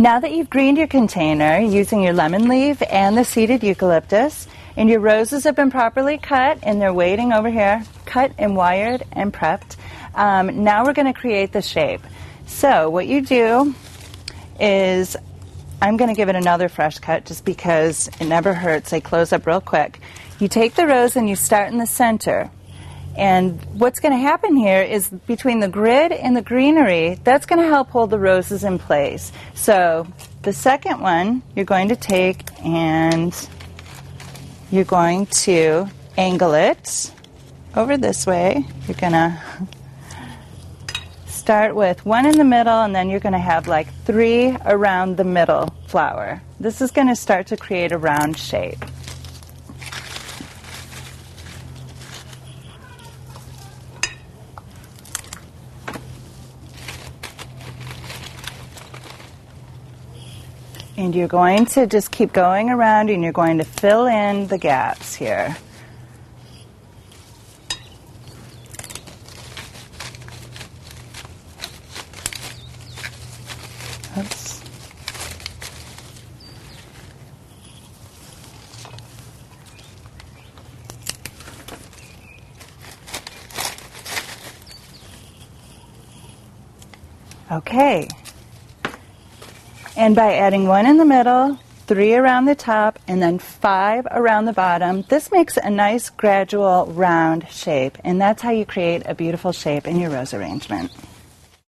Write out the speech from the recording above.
Now that you've greened your container using your lemon leaf and the seeded eucalyptus, and your roses have been properly cut and they're waiting over here, cut and wired and prepped, now we're going to create the shape. So what you do is, I'm going to give it another fresh cut just because it never hurts. They close up real quick. You take the rose and you start in the center. And what's going to happen here is between the grid and the greenery, that's going to help hold the roses in place. So the second one, you're going to take and you're going to angle it over this way. You're going to start with one in the middle, and then you're going to have like 3 around the middle flower. This is going to start to create a round shape. And you're going to just keep going around and you're going to fill in the gaps here. Oops. Okay. And by adding 1 in the middle, 3 around the top, and then 5 around the bottom, this makes a nice gradual round shape. And that's how you create a beautiful shape in your rose arrangement.